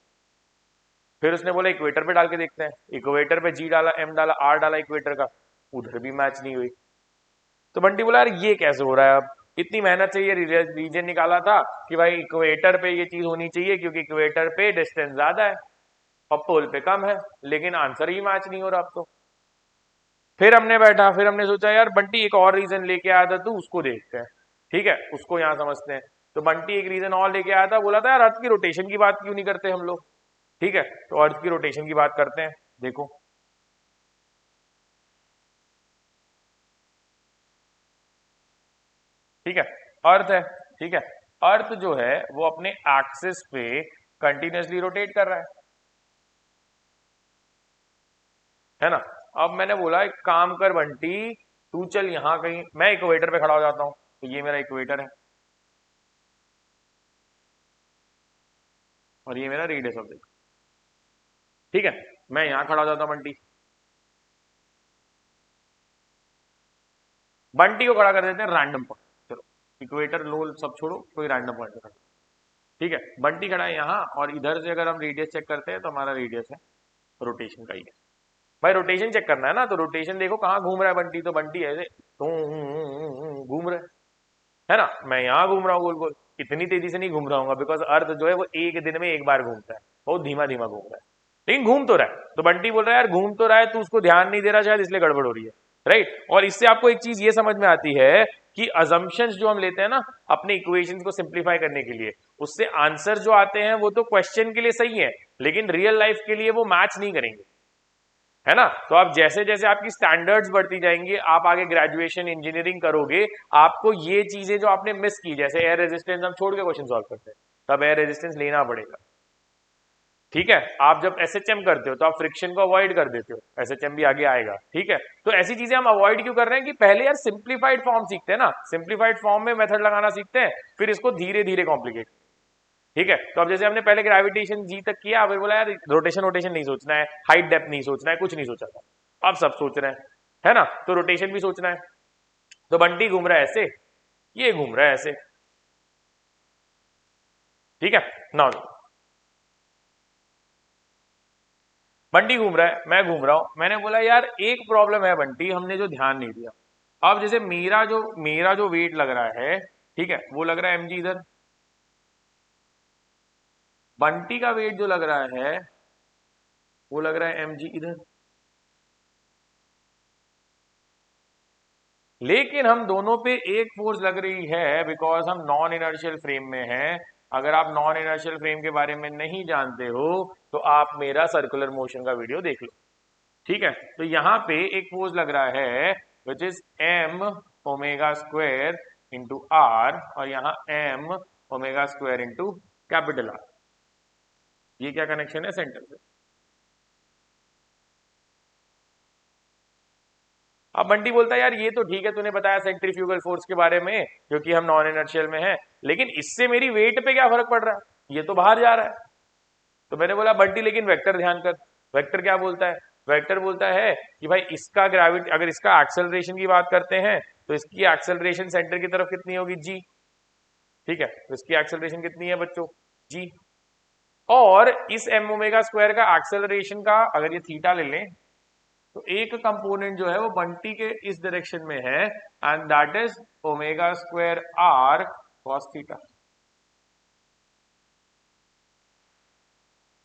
फिर उसने बोला इक्वेटर पे डाल के देखते हैं, इक्वेटर पे जी डाला, एम डाला, आर डाला इक्वेटर का, उधर भी मैच नहीं हुई। तो बंटी बोला यार ये कैसे हो रहा है? अब इतनी मेहनत से ये रीजन निकाला था कि भाई इक्वेटर पे ये चीज होनी चाहिए क्योंकि इक्वेटर पे डिस्टेंस ज्यादा है और पोल पे कम है, लेकिन आंसर ही मैच नहीं हो रहा अब तो। फिर हमने बैठा, फिर हमने सोचा यार बंटी एक और रीजन लेके आया था तू, उसको देखते हैं। ठीक है, उसको यहां समझते हैं। तो बंटी एक रीजन और लेके आया था, बोला था यार अर्थ की रोटेशन की बात क्यों नहीं करते हम लोग? ठीक है, तो अर्थ की रोटेशन की बात करते हैं। देखो ठीक है, अर्थ है, ठीक है, अर्थ जो है वो अपने एक्सिस पे कंटिन्यूअसली रोटेट कर रहा है ना? अब मैंने बोला एक काम कर बंटी, तू चल यहां कहीं, मैं इक्वेटर पे खड़ा हो जाता हूं, तो ये मेरा इक्वेटर है और ये मेरा रेडियस ऑफ द, ठीक है। मैं यहां खड़ा हो जाता बंटी, बंटी को खड़ा कर देते हैं रैंडम पॉइंट। चलो इक्वेटर लो सब छोड़ो, कोई रैंडम पॉइंट पे खड़ा, ठीक है। बंटी खड़ा है यहाँ, और इधर से अगर हम रेडियस चेक करते हैं तो हमारा रेडियस है रोटेशन का ही है। भाई रोटेशन चेक करना है ना, तो रोटेशन देखो कहाँ घूम रहा है बंटी, तो बंटी ऐसे घूम रहा है ना। मैं यहाँ घूम रहा हूँ गोल गोल, इतनी तेजी से नहीं घूम रहा हूँ, बिकॉज अर्थ जो है वो एक दिन में एक बार घूमता है, बहुत धीमा धीमा घूम रहा है, लेकिन घूम तो रहा है। तो बंटी बोल रहा है यार घूम तो रहा है, तू उसको ध्यान नहीं दे रहा, शायद इसलिए गड़बड़ हो रही है, राइट। और इससे आपको एक चीज ये समझ में आती है कि अजम्पशंस जो हम लेते हैं ना अपने इक्वेशंस को सिंप्लीफाई करने के लिए, उससे आंसर जो आते हैं वो तो क्वेश्चन के लिए सही है, लेकिन रियल लाइफ के लिए वो मैच नहीं करेंगे, है ना। तो आप जैसे जैसे आपकी स्टैंडर्ड्स बढ़ती जाएंगी, आप आगे ग्रेजुएशन इंजीनियरिंग करोगे, आपको ये चीजें जो आपने मिस की, जैसे एयर रेजिस्टेंस हम छोड़ के क्वेश्चन सॉल्व करते हैं, तब एयर रेजिस्टेंस लेना पड़ेगा, ठीक है। आप जब एसएचएम करते हो तो आप फ्रिक्शन को अवॉइड कर देते हो, एसएचएम भी आगे आएगा, ठीक है। तो ऐसी चीजें हम अवॉइड क्यों कर रहे हैं कि पहले यार सिंप्लीफाइड फॉर्म सीखते हैं ना, सिंप्लीफाइड फॉर्म में मेथड लगाना सीखते हैं, फिर इसको धीरे धीरे कॉम्प्लिकेट, ठीक है। तो अब जैसे हमने पहले ग्रेविटेशन जी तक किया, फिर बोला यार रोटेशन रोटेशन नहीं सोचना है, हाइट डेप्थ नहीं सोचना है, कुछ नहीं सोचा था, अब सब सोच रहे हैं, है ना। तो रोटेशन भी सोचना है। तो बंटी घूम रहा है ऐसे, ये घूम रहा है ऐसे, ठीक है ना। बंटी घूम रहा है, मैं घूम रहा हूं, मैंने बोला यार एक प्रॉब्लम है बंटी, हमने जो ध्यान नहीं दिया। अब जैसे मेरा जो वेट लग रहा है, ठीक है, वो लग रहा है mg इधर, बंटी का वेट जो लग रहा है वो लग रहा है mg इधर, लेकिन हम दोनों पे एक फोर्स लग रही है बिकॉज हम नॉन इनर्शियल फ्रेम में हैं। अगर आप नॉन इनर्शियल फ्रेम के बारे में नहीं जानते हो तो आप मेरा सर्कुलर मोशन का वीडियो देख लो, ठीक है। तो यहां पे एक फोर्स लग रहा है which is m omega square into R, और यहाँ m omega square into capital R. ये क्या कनेक्शन है सेंटर से। अब बंटी बोलता है यार ये तो ठीक है, तूने बताया सेंट्रीफ्यूगल फोर्स के बारे में क्योंकि हम नॉन इनर्शियल में हैं, लेकिन इससे मेरी वेट पे क्या फर्क पड़ रहा है, ये तो बाहर जा रहा है। तो मैंने बोला बंटी लेकिन वेक्टर ध्यान कर, वेक्टर क्या बोलता है, वेक्टर बोलता है कि भाई इसका ग्रेविटी, अगर इसका एक्सेलरेशन की बात करते हैं तो इसकी एक्सेलरेशन सेंटर की तरफ कितनी होगी जी, ठीक है। तो इसकी एक्सेलरेशन कितनी है बच्चों जी, और इस एम ओमेगा स्क्वायर का एक्सेलरेशन का अगर ये थीटा ले लें तो एक कंपोनेंट जो है वो बंटी के इस डायरेक्शन में है, and that is omega square R cos theta.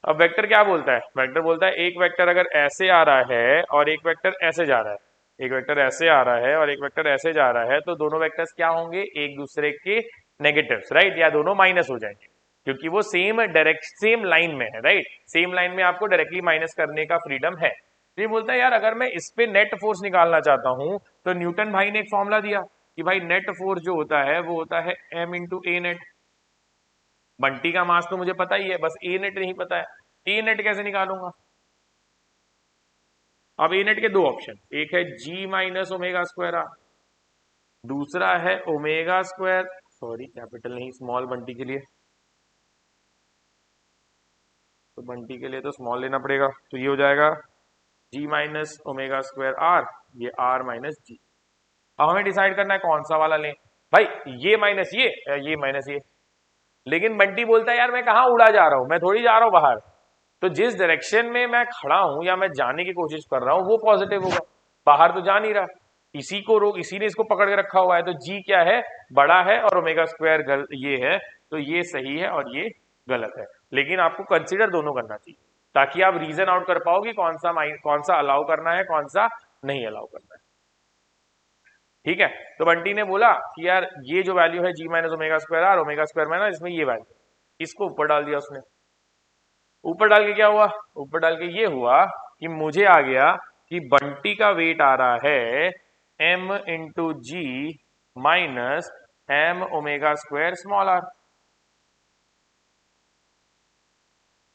अब वेक्टर क्या बोलता है, वेक्टर बोलता है एक वेक्टर अगर ऐसे आ रहा है और एक वेक्टर ऐसे जा रहा है, एक वेक्टर ऐसे आ रहा है और एक वेक्टर ऐसे जा रहा है, तो दोनों वेक्टर्स क्या होंगे, एक दूसरे के नेगेटिव्स, राइट, या दोनों माइनस हो जाएंगे क्योंकि वो सेम लाइन में है, राइट। सेम लाइन में आपको डायरेक्टली माइनस करने का फ्रीडम है। तो ये बोलता है यार अगर मैं इस पे नेट फोर्स निकालना चाहता हूं तो न्यूटन भाई ने एक फॉर्मूला दिया कि भाई नेट फोर्स जो होता है वो होता है m इंटू ए नेट। बंटी का मास तो मुझे पता ही है, बस ए नेट नहीं पता है, ए नेट कैसे निकालूंगा। अब ए नेट के दो ऑप्शन, एक है G minus omega square are, दूसरा है ओमेगा स्क्वायर, सॉरी कैपिटल नहीं स्मॉल बंटी के लिए, तो बंटी के लिए तो स्मॉल लेना पड़ेगा, तो ये हो जाएगा जी माइनस ओमेगा स्क्वायर आर, ये आर माइनस जी। अब हमें डिसाइड करना है कौन सा वाला लें, भाई ये माइनस ये माइनस ये। लेकिन बंटी बोलता है यार मैं कहाँ उड़ा जा रहा हूं, मैं थोड़ी जा रहा हूं बाहर, तो जिस डायरेक्शन में मैं खड़ा हूं या मैं जाने की कोशिश कर रहा हूं वो पॉजिटिव होगा, बाहर तो जा नहीं रहा, इसी को रोक, इसी ने इसको पकड़ के रखा हुआ है। तो जी क्या है, बड़ा है, और ओमेगा स्क्वायर ये है, तो ये सही है और ये गलत है। लेकिन आपको कंसिडर दोनों करना चाहिए ताकि आप रीजन आउट कर पाओ कि कौन सा अलाउ करना है, कौन सा नहीं अलाउ करना है, ठीक है। तो बंटी ने बोला कि यार ये जो वैल्यू है G minus omega square R, omega square में ना इसमें ये वैल्यू, इसको ऊपर डाल दिया उसने। ऊपर डाल के क्या हुआ, ऊपर डाल के ये हुआ कि मुझे आ गया कि बंटी का वेट आ रहा है m into G minus m omega square small R.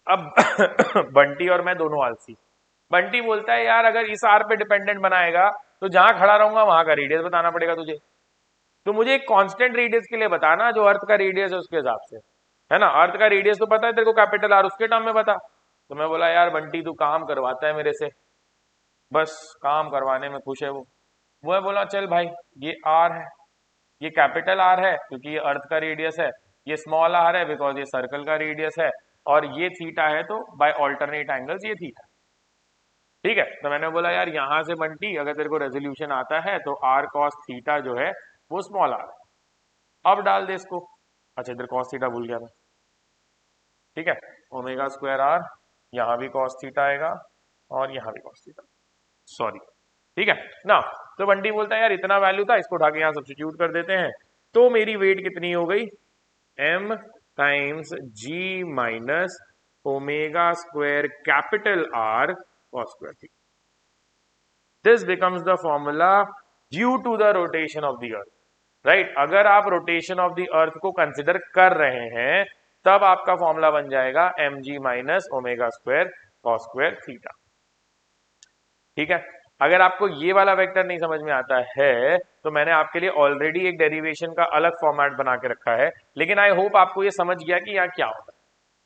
अब बंटी और मैं दोनों आलसी, बंटी बोलता है यार अगर इस आर पे डिपेंडेंट बनाएगा तो जहां खड़ा रहूंगा वहां का रेडियस बताना पड़ेगा तुझे, तो मुझे एक कांस्टेंट रेडियस के लिए बताना जो अर्थ का रेडियस है उसके हिसाब से, है ना। अर्थ का रेडियस तो पता है तेरे को, कैपिटल आर, उसके टर्म में बता। तो मैं बोला यार बंटी तू काम करवाता है मेरे से, बस काम करवाने में खुश है वो है बोला चल भाई ये आर है, ये कैपिटल आर है क्योंकि ये अर्थ का रेडियस है, ये स्मॉल आर है बिकॉज ये सर्कल का रेडियस है, और ये थीटा है तो बाय ऑल्टरनेट एंगल्स ये थीटा। ठीक है, तो मैंने बोला यार यहां से बंटी अगर तेरे को रेजोल्यूशन आता है तो आर कॉस थीटा जो है वो स्मॉल आर है। अब डाल दे इसको, अच्छा इधर कॉस थीटा भूल गया मैं, ठीक है, ओमेगा स्क्वायर आर, यहाँ भी कॉस थीटा आएगा और यहाँ भी कॉस थीटा, सॉरी, ठीक है ना। तो बंटी बोलता है यार इतना वैल्यू था, इसको उठा के यहाँ सब्स्टिट्यूट कर देते हैं, तो मेरी वेट कितनी हो गई, m times g minus omega square capital R cos square theta. This becomes the formula due to the rotation of the earth, right. अगर आप रोटेशन ऑफ द अर्थ को कंसिडर कर रहे हैं तब आपका फॉर्मूला बन जाएगा mg minus omega square cos square theta. ठीक है, अगर आपको ये वाला वेक्टर नहीं समझ में आता है तो मैंने आपके लिए ऑलरेडी एक डेरिवेशन का अलग फॉर्मेट बना के रखा है, लेकिन आई होप आपको ये समझ गया कि यहाँ क्या होता है।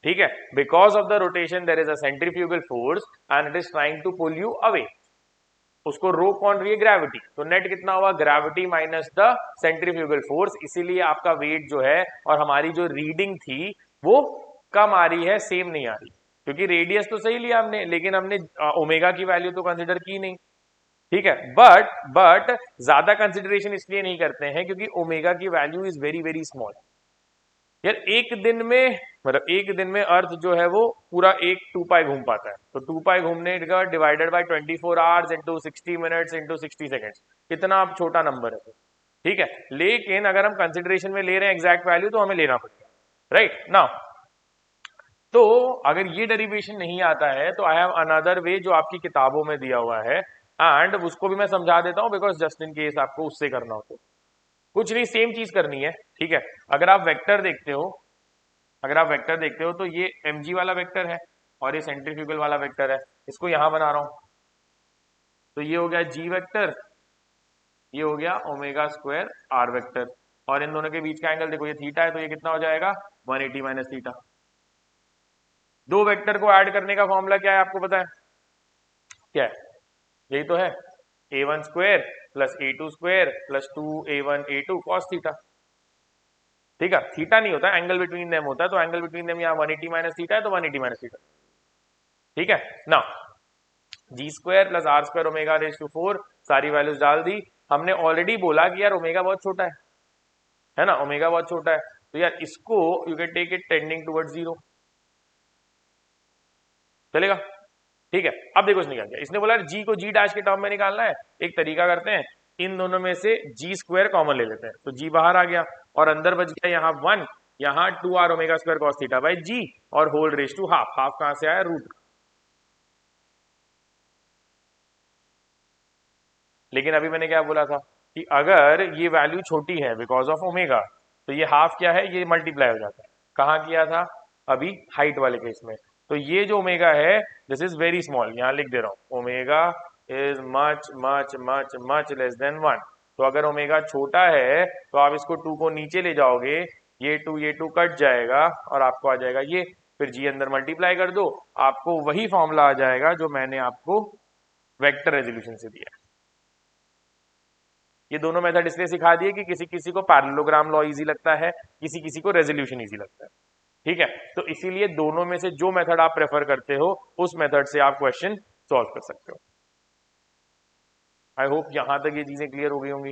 ठीक है, because of the rotation there is a centrifugal force and it is trying to pull you away. उसको रोक कौन रही है, ग्रेविटी, तो नेट कितना हुआ, gravity minus the centrifugal force, इसीलिए आपका वेट जो है और हमारी जो रीडिंग थी वो कम आ रही है, सेम नहीं आ रही, क्योंकि रेडियस तो सही लिया हमने लेकिन हमने ओमेगा की वैल्यू तो कंसिडर की नहीं। ठीक है, बट ज्यादा कंसिडरेशन इसलिए नहीं करते हैं क्योंकि ओमेगा की value is very very small. यार एक दिन में, मतलब एक दिन में अर्थ जो है वो पूरा एक 2 पाई घूम पाता है, तो 2 पाई घूमने का divided by 24 hours into 60 minutes into 60 seconds, कितना छोटा नंबर है। ठीक है, लेकिन अगर हम कंसिडरेशन में ले रहे हैं एग्जैक्ट वैल्यू तो हमें लेना पड़ेगा, राइट ना। तो अगर ये डेरिवेशन नहीं आता है तो आई हैव अनदर वे जो आपकी किताबों में दिया हुआ है, एंड उसको भी मैं समझा देता हूं बिकॉज जस्ट इन केस आपको उससे करना हो तो कुछ नहीं, सेम चीज करनी है। ठीक है, अगर आप वेक्टर देखते हो, अगर आप वेक्टर देखते हो तो ये mg वाला वेक्टर है और ये सेंट्रीफ्यूगल वाला वेक्टर है, इसको यहां बना रहा हूं, तो ये हो गया g वेक्टर, ये हो गया ओमेगा स्क्वायर r वेक्टर, और इन दोनों के बीच का एंगल देखो ये थीटा है तो ये कितना हो जाएगा 180 माइनस थीटा। दो वेक्टर को ऐड करने का फॉर्मूला क्या है आपको पता है, क्या है, यही तो है, a1 square plus a2 square plus 2a1 a2 cos theta. ठीक है, थीटा नहीं होता, एंगल बिटवीन देम होता है, तो एंगल बिटवीन देम यहाँ 180 माइनस थीटा है तो 180 माइनस थीटा। ठीक है ना, G square plus R square omega raise to 4, सारी वैल्यूज डाल दी। हमने ऑलरेडी बोला कि यार ओमेगा बहुत छोटा है ना, ओमेगा बहुत छोटा है, तो यार इसको you can take it tending towards 0, चलेगा। ठीक है, अब देखो इसने क्या किया, इसने बोला जी को जी डैश के टर्म में निकालना है, एक तरीका करते हैं, इन दोनों में से जी स्क्वायर कॉमन ले लेते हैं, तो जी बाहर आ गया और अंदर बच गया यहाँ 1, यहाँ 2r omega square cos theta by G, और whole raise to half, half कहां से आया, रूट। लेकिन अभी मैंने क्या बोला था कि अगर ये वैल्यू छोटी है बिकॉज ऑफ ओमेगा, तो ये हाफ क्या है, ये मल्टीप्लाई हो जाता है, कहाँ किया था अभी, हाइट वाले केस में, तो ये जो ओमेगा है दिस इज वेरी स्मॉल, यहां लिख दे रहा हूं, omega is much much much much less then 1। तो अगर ओमेगा छोटा है तो आप इसको 2 को नीचे ले जाओगे, ये 2 कट जाएगा और आपको आ जाएगा ये, फिर जी अंदर मल्टीप्लाई कर दो, आपको वही फॉर्मूला आ जाएगा जो मैंने आपको वेक्टर रेजोल्यूशन से दिया। ये दोनों मेथड इसलिए सिखा दिए कि किसी किसी को पैरेललोग्राम लॉ इजी लगता है, किसी किसी को रेजोल्यूशन इजी लगता है। ठीक है, तो इसीलिए दोनों में से जो मेथड आप प्रेफर करते हो उस मेथड से आप क्वेश्चन सॉल्व कर सकते हो। आई होप यहां तक ये चीजें क्लियर हो गई होंगी।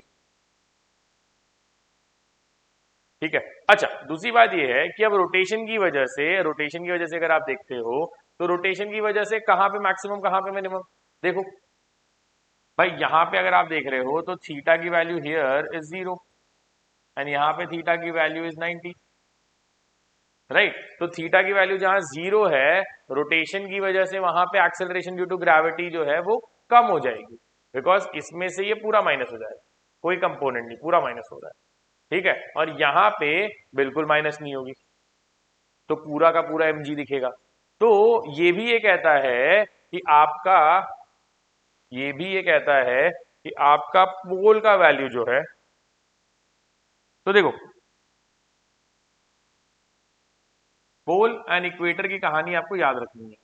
ठीक है, अच्छा दूसरी बात ये है कि अब रोटेशन की वजह से अगर आप देखते हो तो रोटेशन की वजह से कहां पे मैक्सिमम कहां पे मिनिमम, देखो भाई यहां पे अगर आप देख रहे हो तो थीटा की वैल्यू हियर इज 0 एंड यहाँ पे थीटा की वैल्यू इज 90, राइट। तो थीटा की वैल्यू जहां 0 है, रोटेशन की वजह से वहां पे एक्सेलरेशन ड्यू टू ग्रेविटी जो है वो कम हो जाएगी, बिकॉज इसमें से ये पूरा माइनस हो जाएगा, कोई कंपोनेंट नहीं, पूरा माइनस हो रहा है। ठीक है, और यहां पे बिल्कुल माइनस नहीं होगी, तो पूरा का पूरा mg दिखेगा। तो ये भी ये कहता है कि आपका, ये भी ये कहता है कि आपका पोल का वैल्यू जो है, तो देखो पोल एंड इक्वेटर की कहानी आपको याद रखनी है।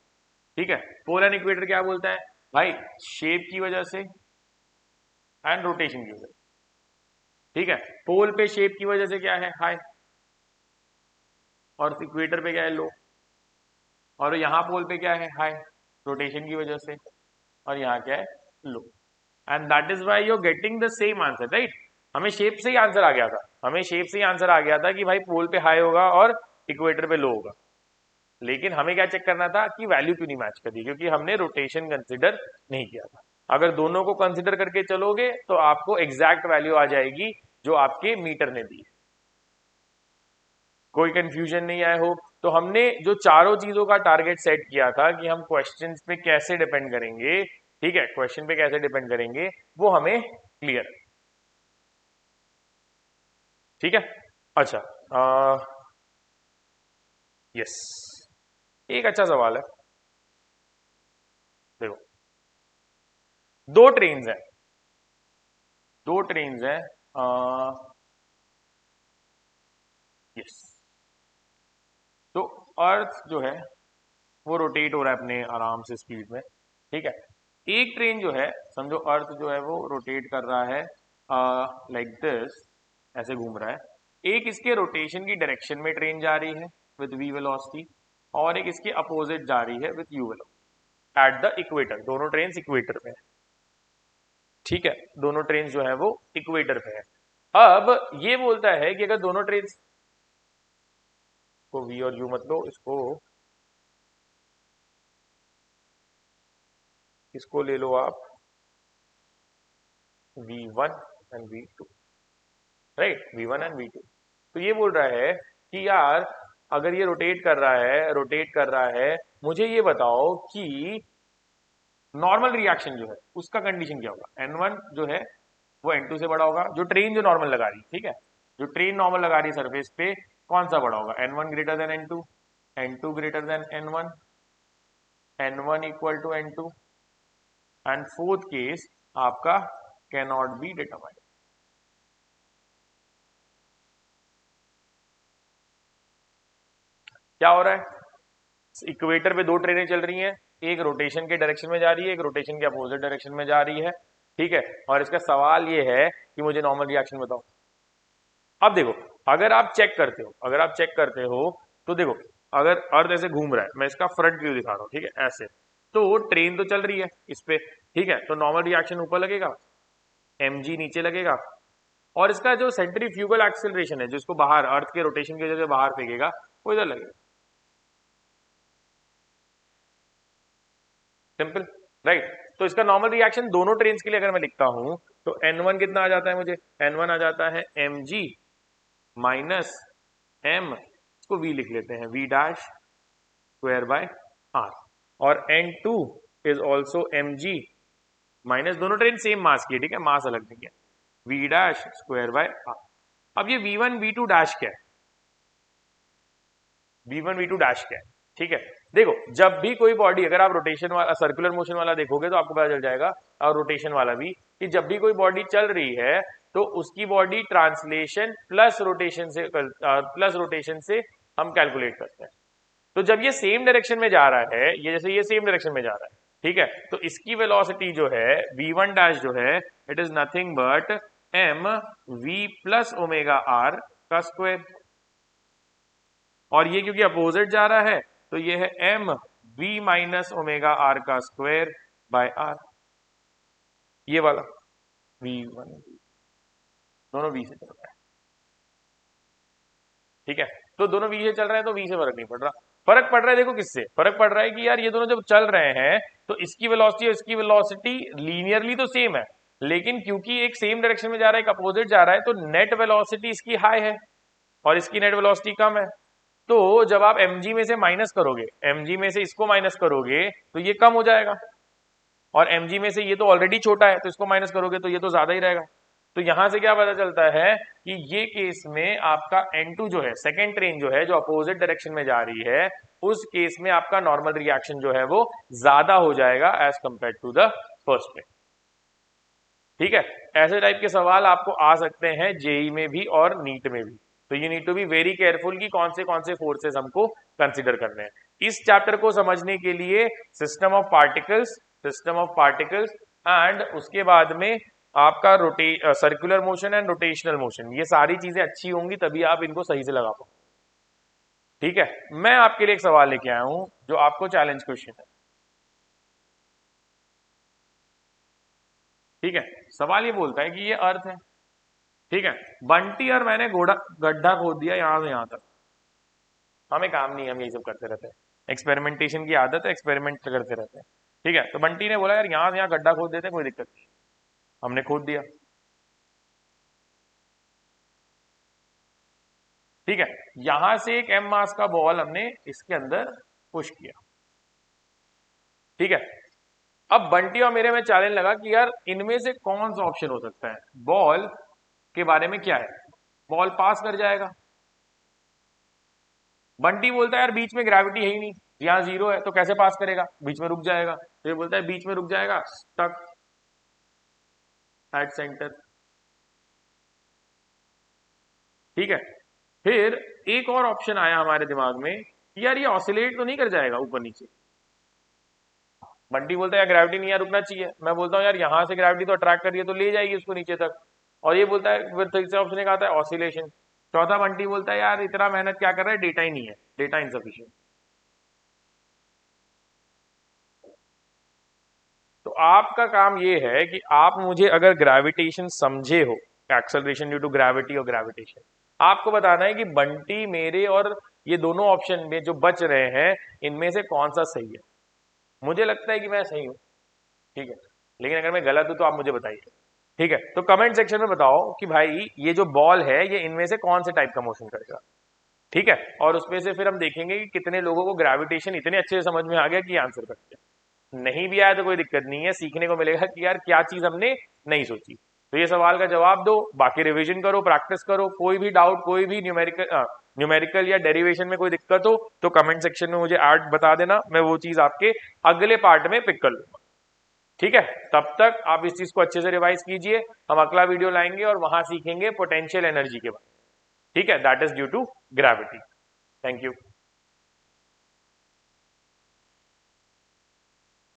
ठीक है, पोल एंड इक्वेटर क्या बोलता है भाई, शेप की वजह से एंड रोटेशन की वजह से। ठीक है, पोल पे शेप की वजह से क्या है, हाई, और इक्वेटर पे क्या है, लो। और यहाँ पोल पे क्या है, हाई, रोटेशन की वजह से, और यहाँ क्या है, लो। And that is why you are getting the same answer, right. हमें शेप से ही आंसर आ गया था, हमें शेप से ही आंसर आ गया था कि भाई पोल पे हाई होगा और इक्वेटर पे लो होगा। लेकिन हमें क्या चेक करना था कि वैल्यू क्यों नहीं मैच कर रही, क्योंकि हमने रोटेशन कंसिडर नहीं किया था। अगर दोनों को कंसिडर करके चलोगे तो आपको एग्जैक्ट वैल्यू आ जाएगी जो आपके मीटर ने दी। कोई कंफ्यूजन नहीं आया हो? तो हमने जो चारों चीजों का टारगेट सेट किया था कि हम क्वेश्चंस पे कैसे डिपेंड करेंगे, ठीक है, क्वेश्चन पे कैसे डिपेंड करेंगे, वो हमें क्लियर। ठीक है, अच्छा, यस, एक अच्छा सवाल है। देखो, दो ट्रेन्स हैं, दो ट्रेन्स हैं, यस। तो अर्थ जो है वो रोटेट हो रहा है अपने आराम से स्पीड में, ठीक है। एक ट्रेन जो है, समझो अर्थ जो है वो रोटेट कर रहा है लाइक दिस, ऐसे घूम रहा है। एक इसके रोटेशन की डायरेक्शन में ट्रेन जा रही है विद वी वेलोसिटी, और एक इसके अपोजिट जा रही है with you velocity at the equator. दोनों ट्रेन इक्वेटर पे है, ठीक है, दोनों ट्रेन जो है वो इक्वेटर पे है। अब ये बोलता है कि अगर दोनों ट्रेन को वी और यू मत लो, इसको ले लो आप V1 and V2, right, V1 and V2। तो ये बोल रहा है कि यार अगर ये रोटेट कर रहा है, रोटेट कर रहा है, मुझे ये बताओ कि नॉर्मल रिएक्शन जो है उसका कंडीशन क्या होगा। N1 जो है वो N2 से बड़ा होगा, जो ट्रेन जो नॉर्मल लगा रही है, ठीक है, जो ट्रेन नॉर्मल लगा रही है सरफेस पे, कौन सा बड़ा होगा, N1 greater than N2, N2 greater than N1, N1 equal to N2, and fourth case आपका कैन नॉट बी डिटरमाइंड। क्या हो रहा है, इक्वेटर पे दो ट्रेनें चल रही हैं, एक रोटेशन के डायरेक्शन में जा रही है, एक रोटेशन के अपोजिट डायरेक्शन में जा रही है, ठीक है, और इसका सवाल ये है कि मुझे नॉर्मल रिएक्शन बताओ। अब देखो, अगर आप चेक करते हो, अगर आप चेक करते हो तो देखो, अगर अर्थ ऐसे घूम रहा है, मैं इसका फ्रंट व्यू दिखा रहा हूं, ठीक है, ऐसे, तो ट्रेन तो चल रही है इस पे, ठीक है, तो नॉर्मल रिएक्शन ऊपर लगेगा, mg नीचे लगेगा, और इसका जो सेंट्रीफ्यूगल एक्सेलरेशन है, जिसको बाहर अर्थ के रोटेशन की वजह से बाहर फेंकेगा, वो इधर लगेगा। Simple, right. तो इसका नॉर्मल रिएक्शन दोनों ट्रेन के लिए अगर मैं लिखता हूं तो N1 कितना आ जाता है मुझे, N1 आ जाता है mg माइनस m, इसको v लिख लेते हैं, v dash square by r, और N2 is also mg minus, दोनों ट्रेन सेम मास की है, ठीक है, मास अलग नहीं है, v dash square by r। अब ये v1 v2 डैश क्या है, v1 v2 डैश क्या है, ठीक है। देखो, जब भी कोई बॉडी, अगर आप रोटेशन वाला सर्कुलर मोशन वाला देखोगे तो आपको पता चल जाएगा, और रोटेशन वाला भी, कि जब भी कोई बॉडी चल रही है तो उसकी बॉडी ट्रांसलेशन प्लस रोटेशन से हम कैलकुलेट करते हैं। तो जब ये सेम डायरेक्शन में जा रहा है, ये जैसे ये सेम डायरेक्शन में जा रहा है, ठीक है, तो इसकी वेलोसिटी जो है v1 डैश जो है, it is nothing but m v plus omega r का स्क्वायर, और ये क्योंकि अपोजिट जा रहा है तो ये है m v minus omega r का स्क्वायर बाय r, ये वाला v1 दोनों v से चल रहा है, ठीक है, तो दोनों v से चल रहे हैं तो v से फर्क नहीं पड़ रहा। फर्क पड़ रहा है, देखो किससे फर्क पड़ रहा है कि यार ये दोनों जब चल रहे हैं तो इसकी वेलोसिटी और इसकी वेलोसिटी लीनियरली तो सेम है, लेकिन क्योंकि एक सेम डायरेक्शन में जा रहा है, एक अपोजिट जा रहा है, तो नेट वेलोसिटी इसकी हाई है और इसकी नेट वेलोसिटी कम है। तो जब आप mg में से माइनस करोगे, mg में से इसको माइनस करोगे तो ये कम हो जाएगा, और mg में से ये तो ऑलरेडी छोटा है तो इसको माइनस करोगे तो ये तो ज्यादा ही रहेगा। तो यहां से क्या पता चलता है कि ये केस में आपका N2 जो है, सेकेंड ट्रेन जो है जो अपोजिट डायरेक्शन में जा रही है, उस केस में आपका नॉर्मल रिएक्शन जो है वो ज्यादा हो जाएगा as compare to the first train, ठीक है। ऐसे टाइप के सवाल आपको आ सकते हैं जेई में भी और नीट में भी, तो you need to be very careful कि कौन से फोर्सेस हमको कंसिडर करने हैं। इस चैप्टर को समझने के लिए सिस्टम ऑफ पार्टिकल्स एंड उसके बाद में आपका circular motion and rotational motion, ये सारी चीजें अच्छी होंगी तभी आप इनको सही से लगा पाओ। ठीक है, मैं आपके लिए एक सवाल लेके आया हूं जो आपको चैलेंज क्वेश्चन है। ठीक है, सवाल ये बोलता है कि ये अर्थ है। ठीक है, बंटी और मैंने गड्ढा खोद दिया यहां से यहां तक, हमें काम नहीं, हम यही सब करते रहते हैं, एक्सपेरिमेंटेशन की आदत है, एक्सपेरिमेंट करते रहते हैं। ठीक है, तो बंटी ने बोला यार यहां से यहां गड्ढा खोद देते हैं, कोई दिक्कत नहीं, हमने खोद दिया। ठीक है, यहां से एक m मास का बॉल हमने इसके अंदर पुश किया। ठीक है, अब बंटी और मेरे में चैलेंज लगा कि यार इनमें से कौन सा ऑप्शन हो सकता है, बॉल के बारे में क्या है, बॉल पास कर जाएगा। बंटी बोलता है यार बीच में ग्रेविटी है ही नहीं, यहां जीरो है तो कैसे पास करेगा, बीच में रुक जाएगा। तो ये बोलता है बीच में रुक जाएगा, स्टक एट सेंटर। ठीक है, फिर एक और ऑप्शन आया हमारे दिमाग में, यार ये ऑसिलेट तो नहीं कर जाएगा ऊपर नीचे। बंटी बोलता है यार ग्रेविटी नहीं, यार रुकना चाहिए। मैं बोलता हूँ यार यहां से ग्रेविटी तो अट्रैक्ट कर रही है तो ले जाएगी उसको नीचे तक। और ये बोलता है फिर तीसरा ऑप्शन एक आता है ऑसिलेशन। चौथा बंटी बोलता है यार इतना मेहनत क्या कर रहा है, डेटा ही नहीं है, डेटा इनसफिशिएंट। तो आपका काम ये है कि आप मुझे अगर ग्रेविटेशन समझे हो, एक्सेलरेशन ड्यू टू ग्रेविटी और ग्रेविटेशन, आपको बताना है कि बंटी मेरे और ये दोनों ऑप्शन में जो बच रहे हैं इनमें से कौन सा सही है। मुझे लगता है कि मैं सही हूं। ठीक है, लेकिन अगर मैं गलत हूं तो आप मुझे बताइए। ठीक है, तो कमेंट सेक्शन में बताओ कि भाई ये जो बॉल है ये इनमें से कौन से टाइप का मोशन करेगा। ठीक है, और उसमें से फिर हम देखेंगे कि कितने लोगों को ग्रेविटेशन इतने अच्छे से समझ में आ गया कि आंसर करते हैं। नहीं भी आया तो कोई दिक्कत नहीं है, सीखने को मिलेगा कि यार क्या चीज हमने नहीं सोची। तो ये सवाल का जवाब दो, बाकी रिवीजन करो, प्रैक्टिस करो। कोई भी डाउट, कोई भी न्यूमेरिकल या डेरिवेशन में कोई दिक्कत हो तो कमेंट सेक्शन में मुझे ऐड बता देना, मैं वो चीज आपके अगले पार्ट में पिक कर लूंगा। ठीक है, तब तक आप इस चीज को अच्छे से रिवाइज कीजिए। हम अगला वीडियो लाएंगे और वहां सीखेंगे पोटेंशियल एनर्जी के बारे में। ठीक है, that is due to gravity. Thank you.